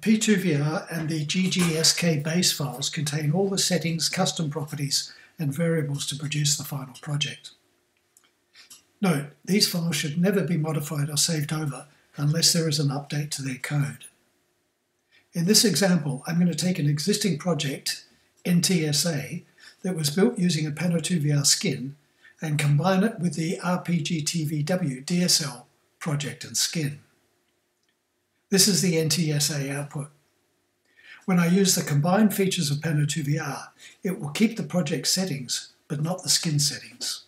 P2VR and the GGSK base files contain all the settings, custom properties, and variables to produce the final project. Note, these files should never be modified or saved over unless there is an update to their code. In this example, I'm going to take an existing project, NTSA, that was built using a Pano2VR skin and combine it with the RPGTVW DSL project and skin. This is the NTSA output. When I use the combined features of Pano2VR, it will keep the project settings, but not the skin settings.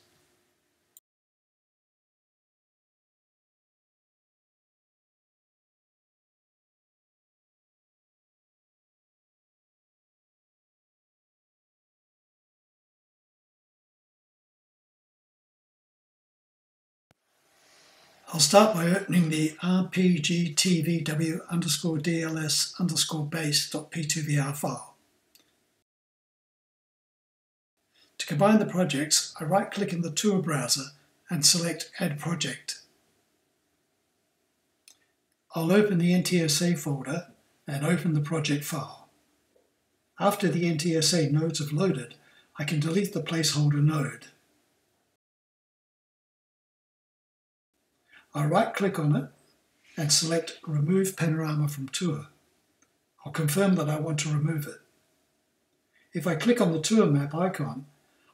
I'll start by opening the RPGTVW DLS base.p2vr file. To combine the projects, I right-click in the tour browser and select Add Project. I'll open the NTSA folder and open the project file. After the NTSA nodes have loaded, I can delete the placeholder node. I right-click on it and select Remove Panorama from Tour. I'll confirm that I want to remove it. If I click on the tour map icon,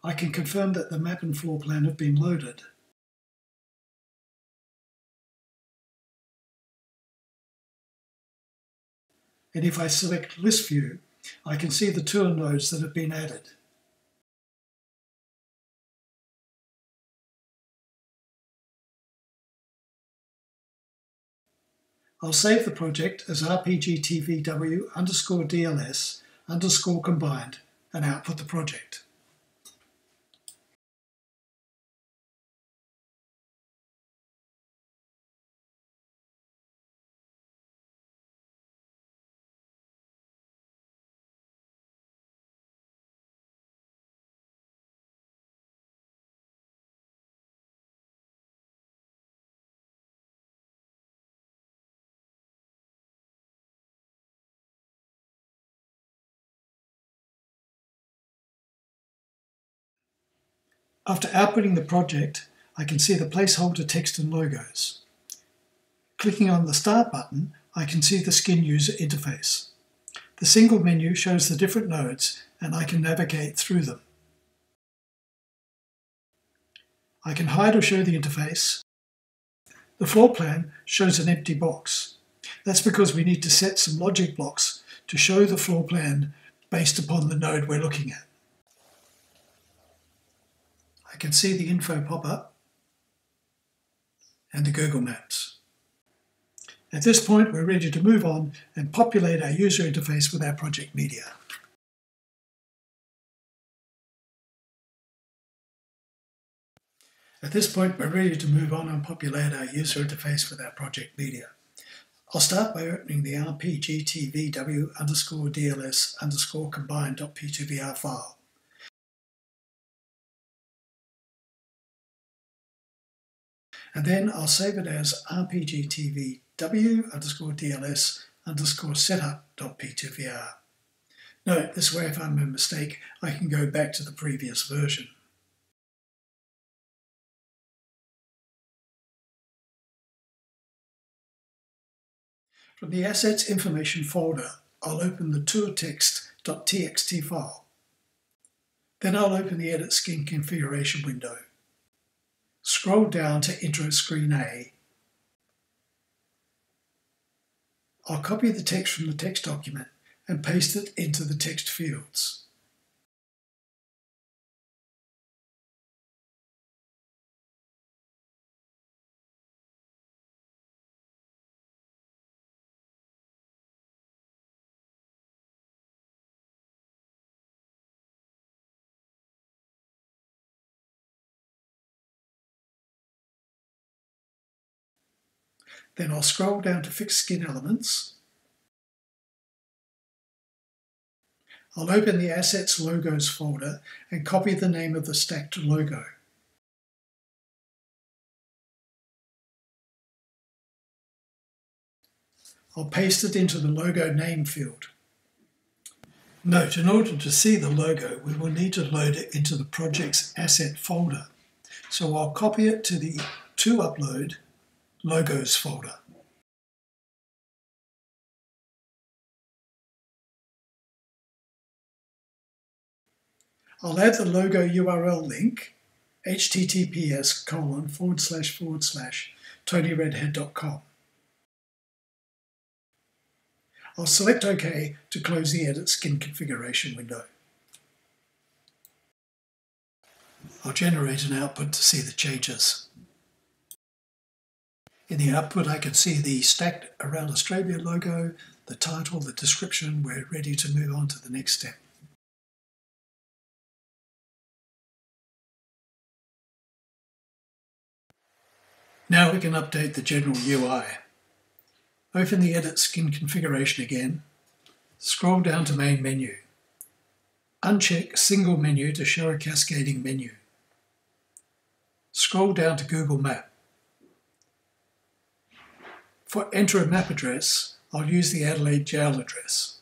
I can confirm that the map and floor plan have been loaded. And if I select List View, I can see the tour nodes that have been added. I'll save the project as RPGTVW DLS combined and output the project. After outputting the project, I can see the placeholder text and logos. Clicking on the Start button, I can see the skin user interface. The single menu shows the different nodes and I can navigate through them. I can hide or show the interface. The floor plan shows an empty box. That's because we need to set some logic blocks to show the floor plan based upon the node we're looking at. I can see the info pop up and the Google Maps. At this point, we're ready to move on and populate our user interface with our project media. At this point, we're ready to move on and populate our user interface with our project media. I'll start by opening the RPGTVW DLS combined.p2vr file. And then I'll save it as RPGTVW DLS setup.p2vr. Note, this way if I'm a mistake, I can go back to the previous version. From the Assets Information folder, I'll open the tourtext.txt file. Then I'll open the Edit Skin Configuration window. Scroll down to Intro Screen A. I'll copy the text from the text document and paste it into the text fields. Then I'll scroll down to Fixed Skin Elements. I'll open the Assets Logos folder and copy the name of the stacked logo. I'll paste it into the logo name field. Note, in order to see the logo, we will need to load it into the project's asset folder. So I'll copy it to the To Upload Logos folder. I'll add the logo URL link, https://tonyredhead.com. I'll select OK to close the Edit Skin Configuration window. I'll generate an output to see the changes. In the output, I can see the Stacked Around Australia logo, the title, the description. We're ready to move on to the next step. Now we can update the general UI. Open the Edit Skin Configuration again. Scroll down to Main Menu. Uncheck Single Menu to show a cascading menu. Scroll down to Google Map. For Enter a Map Address, I'll use the Adelaide Jail address.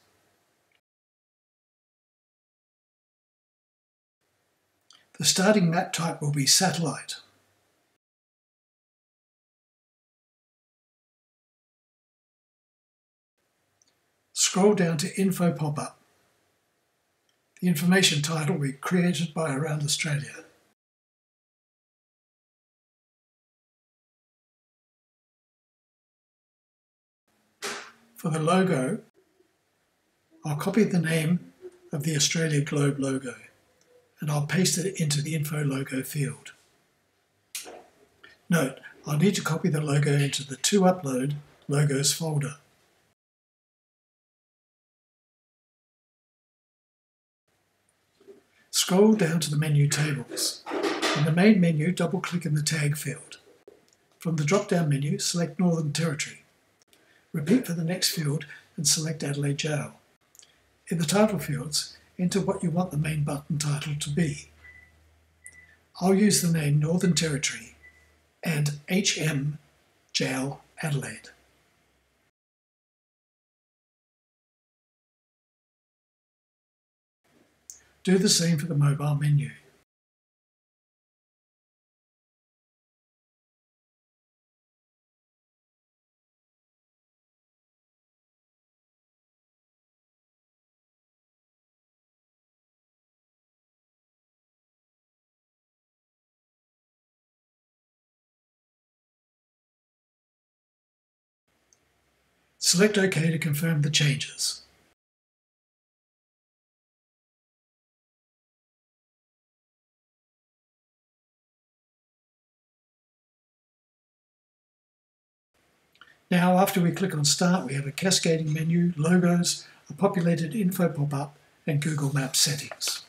The starting map type will be Satellite. Scroll down to Info pop-up. The information title will be created by Around Australia. For the logo, I'll copy the name of the Australia Globe logo and I'll paste it into the Info Logo field. Note, I'll need to copy the logo into the To Upload Logos folder. Scroll down to the menu tables. In the main menu, double-click in the tag field. From the drop-down menu, select Northern Territory. Repeat for the next field and select Adelaide Jail. In the title fields, enter what you want the main button title to be. I'll use the name Northern Territory and HM Jail Adelaide. Do the same for the mobile menu. Select OK to confirm the changes. Now, after we click on Start, we have a cascading menu, logos, a populated info pop-up, and Google Maps settings.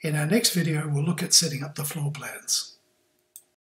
In our next video, we'll look at setting up the floor plans.